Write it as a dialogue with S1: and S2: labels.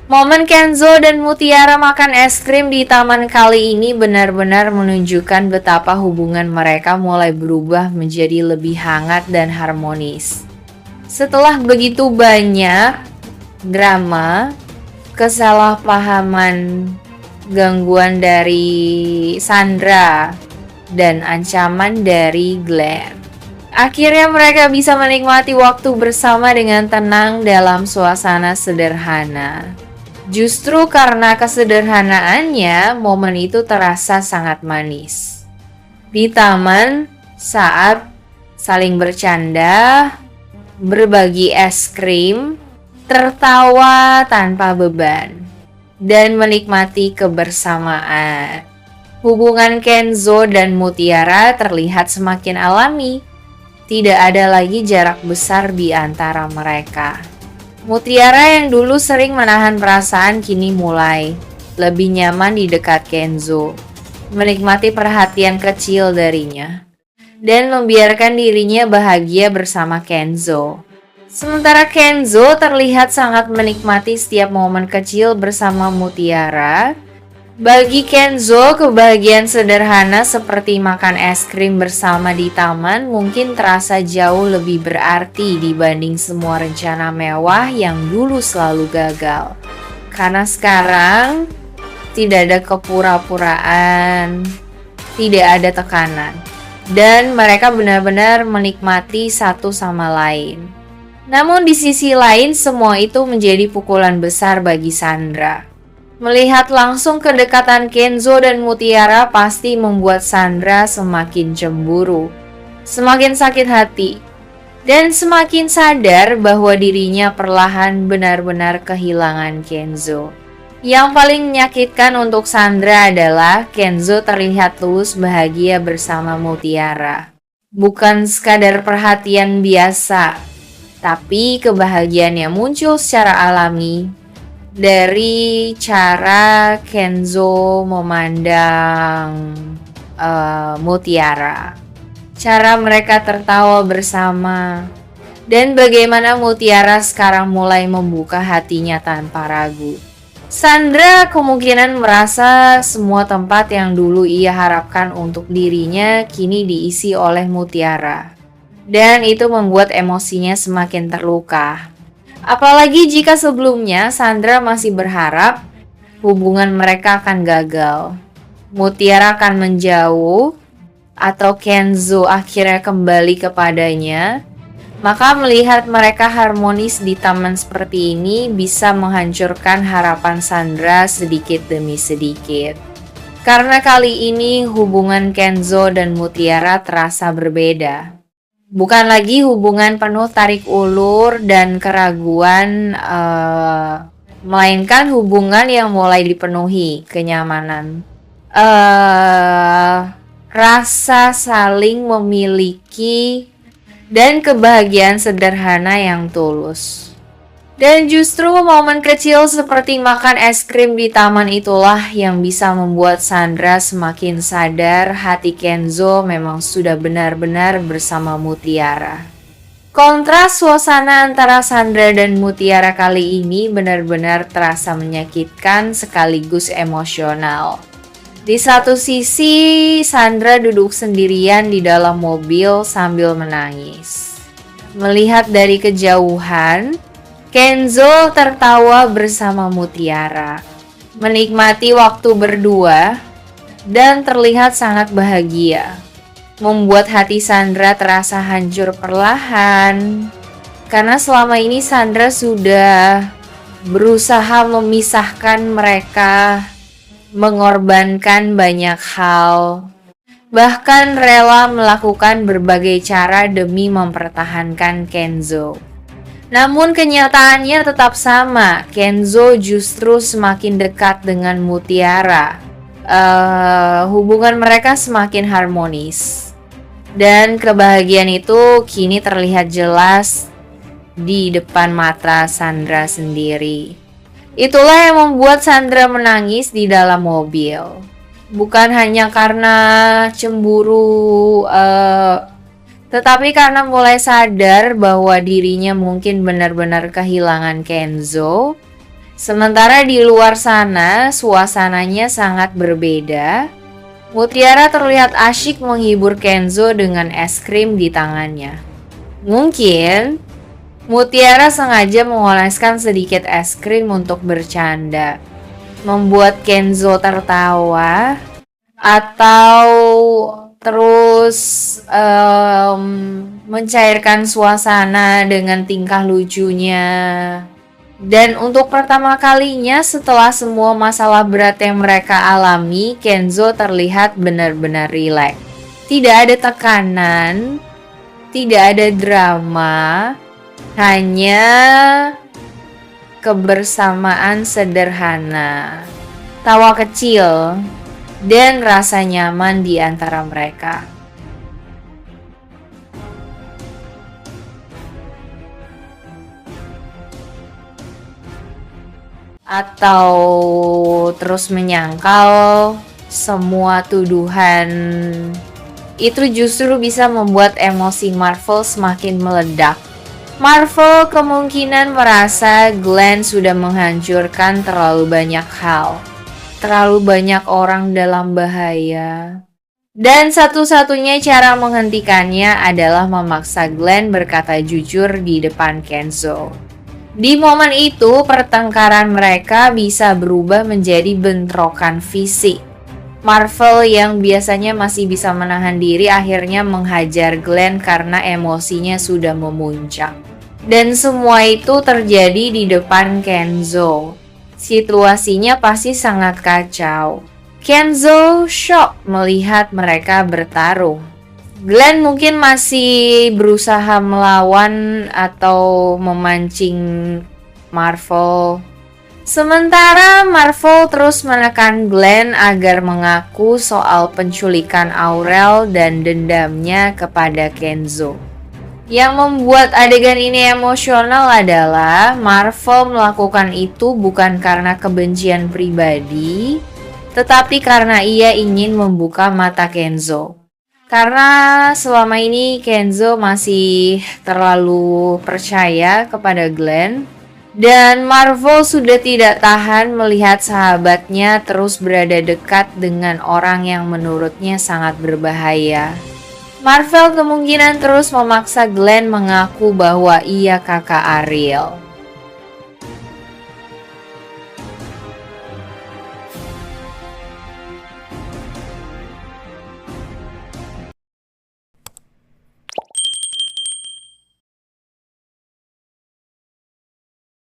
S1: Momen Kenzo dan Mutiara makan es krim di taman kali ini benar-benar menunjukkan betapa hubungan mereka mulai berubah menjadi lebih hangat dan harmonis. Setelah begitu banyak drama, kesalahpahaman, gangguan dari Sandra, dan ancaman dari Glenn, akhirnya mereka bisa menikmati waktu bersama dengan tenang dalam suasana sederhana. Justru karena kesederhanaannya, momen itu terasa sangat manis. Di taman, saat saling bercanda, berbagi es krim, tertawa tanpa beban, dan menikmati kebersamaan. Hubungan Kenzo dan Mutiara terlihat semakin alami. Tidak ada lagi jarak besar di antara mereka. Mutiara yang dulu sering menahan perasaan kini mulai lebih nyaman di dekat Kenzo, menikmati perhatian kecil darinya, dan membiarkan dirinya bahagia bersama Kenzo. Sementara Kenzo terlihat sangat menikmati setiap momen kecil bersama Mutiara. Bagi Kenzo, kebahagiaan sederhana seperti makan es krim bersama di taman mungkin terasa jauh lebih berarti dibanding semua rencana mewah yang dulu selalu gagal. Karena sekarang tidak ada kepura-puraan, tidak ada tekanan, dan mereka benar-benar menikmati satu sama lain. Namun di sisi lain, semua itu menjadi pukulan besar bagi Sandra. Melihat langsung kedekatan Kenzo dan Mutiara pasti membuat Sandra semakin cemburu, semakin sakit hati, dan semakin sadar bahwa dirinya perlahan benar-benar kehilangan Kenzo. Yang paling menyakitkan untuk Sandra adalah Kenzo terlihat tulus bahagia bersama Mutiara. Bukan sekadar perhatian biasa, tapi kebahagiaannya muncul secara alami dari cara Kenzo memandang Mutiara, cara mereka tertawa bersama, dan bagaimana Mutiara sekarang mulai membuka hatinya tanpa ragu. Sandra kemungkinan merasa semua tempat yang dulu ia harapkan untuk dirinya kini diisi oleh Mutiara, dan itu membuat emosinya semakin terluka. Apalagi jika sebelumnya Sandra masih berharap hubungan mereka akan gagal, Mutiara akan menjauh, atau Kenzo akhirnya kembali kepadanya. Maka melihat mereka harmonis di taman seperti ini bisa menghancurkan harapan Sandra sedikit demi sedikit. Karena kali ini hubungan Kenzo dan Mutiara terasa berbeda. Bukan lagi hubungan penuh tarik ulur dan keraguan, melainkan hubungan yang mulai dipenuhi kenyamanan, rasa saling memiliki, dan kebahagiaan sederhana yang tulus. Dan justru momen kecil seperti makan es krim di taman itulah yang bisa membuat Sandra semakin sadar hati Kenzo memang sudah benar-benar bersama Mutiara. Kontras suasana antara Sandra dan Mutiara kali ini benar-benar terasa menyakitkan sekaligus emosional. Di satu sisi, Sandra duduk sendirian di dalam mobil sambil menangis. Melihat dari kejauhan, Kenzo tertawa bersama Mutiara, menikmati waktu berdua, dan terlihat sangat bahagia. Membuat hati Sandra terasa hancur perlahan, karena selama ini Sandra sudah berusaha memisahkan mereka, mengorbankan banyak hal, bahkan rela melakukan berbagai cara demi mempertahankan Kenzo. Namun kenyataannya tetap sama, Kenzo justru semakin dekat dengan Mutiara. Hubungan mereka semakin harmonis. Dan kebahagiaan itu kini terlihat jelas di depan mata Sandra sendiri. Itulah yang membuat Sandra menangis di dalam mobil. Bukan hanya karena cemburu, tetapi karena mulai sadar bahwa dirinya mungkin benar-benar kehilangan Kenzo. Sementara di luar sana, suasananya sangat berbeda. Mutiara terlihat asyik menghibur Kenzo dengan es krim di tangannya. Mungkin Mutiara sengaja mengoleskan sedikit es krim untuk bercanda, membuat Kenzo tertawa, atau terus mencairkan suasana dengan tingkah lucunya. Dan untuk pertama kalinya setelah semua masalah berat yang mereka alami, Kenzo terlihat benar-benar rileks. Tidak ada tekanan, tidak ada drama, hanya kebersamaan sederhana, tawa kecil, dan rasa nyaman di antara mereka. Atau terus menyangkal semua tuduhan itu justru bisa membuat emosi Marvel semakin meledak. Marvel kemungkinan merasa Glenn sudah menghancurkan terlalu banyak hal, terlalu banyak orang dalam bahaya. Dan satu-satunya cara menghentikannya adalah memaksa Glenn berkata jujur di depan Kenzo. Di momen itu, pertengkaran mereka bisa berubah menjadi bentrokan fisik. Marvel yang biasanya masih bisa menahan diri akhirnya menghajar Glenn karena emosinya sudah memuncak. Dan semua itu terjadi di depan Kenzo. Situasinya pasti sangat kacau. Kenzo shock melihat mereka bertarung. Glenn mungkin masih berusaha melawan atau memancing Marvel. Sementara Marvel terus menekan Glenn agar mengaku soal penculikan Aurel dan dendamnya kepada Kenzo. Yang membuat adegan ini emosional adalah Marvel melakukan itu bukan karena kebencian pribadi, tetapi karena ia ingin membuka mata Kenzo. Karena selama ini Kenzo masih terlalu percaya kepada Glenn, dan Marvel sudah tidak tahan melihat sahabatnya terus berada dekat dengan orang yang menurutnya sangat berbahaya. Marvel kemungkinan terus memaksa Glenn mengaku bahwa ia kakak Ariel.